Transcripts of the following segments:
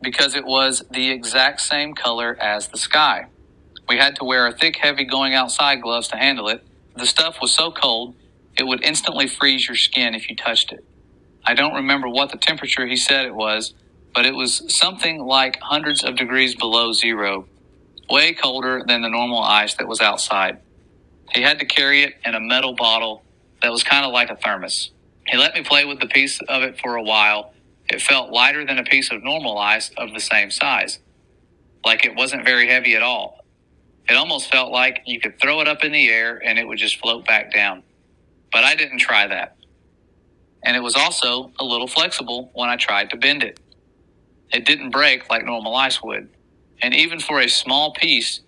because it was the exact same color as the sky. We had to wear thick, heavy going outside gloves to handle it. The stuff was so cold, it would instantly freeze your skin if you touched it. I don't remember what the temperature he said it was, but it was something like hundreds of degrees below zero, way colder than the normal ice that was outside. He had to carry it in a metal bottle that was kind of like a thermos. He let me play with the piece of it for a while. It felt lighter than a piece of normal ice of the same size, like it wasn't very heavy at all. It almost felt like you could throw it up in the air and it would just float back down. But I didn't try that. And it was also a little flexible when I tried to bend it. It didn't break like normal ice would. And even for a small piece,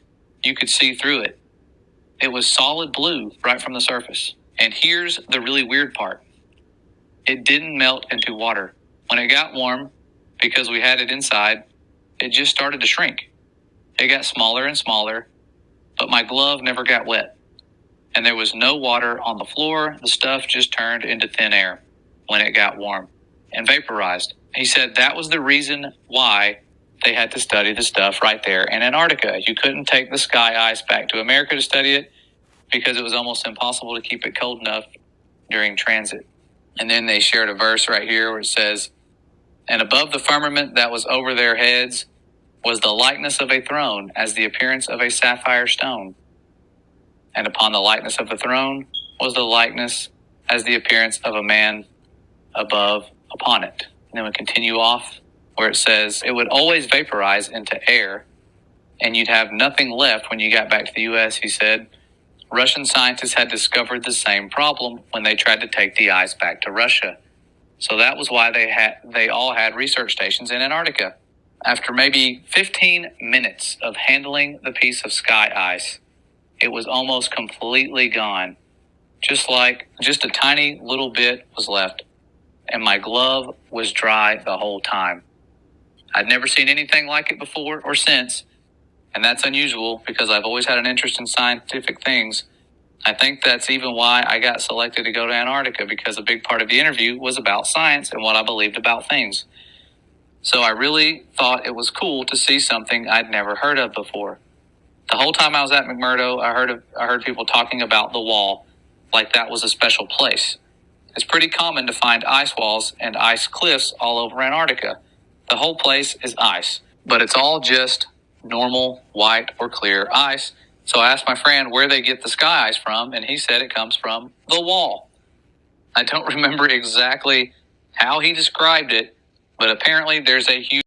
you could see through it. It was solid blue right from the surface. And here's the really weird part. It didn't melt into water. When it got warm, because we had it inside, it just started to shrink. It got smaller and smaller, but my glove never got wet. And there was no water on the floor. The stuff just turned into thin air when it got warm and vaporized. He said that was the reason why they had to study the stuff right there in Antarctica. You couldn't take the sky ice back to America to study it because it was almost impossible to keep it cold enough during transit. And then they shared a verse right here where it says, "And above the firmament that was over their heads was the likeness of a throne, as the appearance of a sapphire stone. And upon the likeness of the throne was the likeness as the appearance of a man above upon it." And then we continue off where it says, "It would always vaporize into air, and you'd have nothing left when you got back to the U.S., he said. Russian scientists had discovered the same problem when they tried to take the ice back to Russia. So that was why they all had research stations in Antarctica. After maybe 15 minutes of handling the piece of sky ice, it was almost completely gone. Just a tiny little bit was left, and my glove was dry the whole time. I'd never seen anything like it before or since, and that's unusual because I've always had an interest in scientific things. I think that's even why I got selected to go to Antarctica, because a big part of the interview was about science and what I believed about things. So I really thought it was cool to see something I'd never heard of before. The whole time I was at McMurdo, I heard people talking about the wall like that was a special place. It's pretty common to find ice walls and ice cliffs all over Antarctica. The whole place is ice, but it's all just normal white or clear ice. So I asked my friend where they get the sky ice from, and he said it comes from the wall. I don't remember exactly how he described it, but apparently there's a huge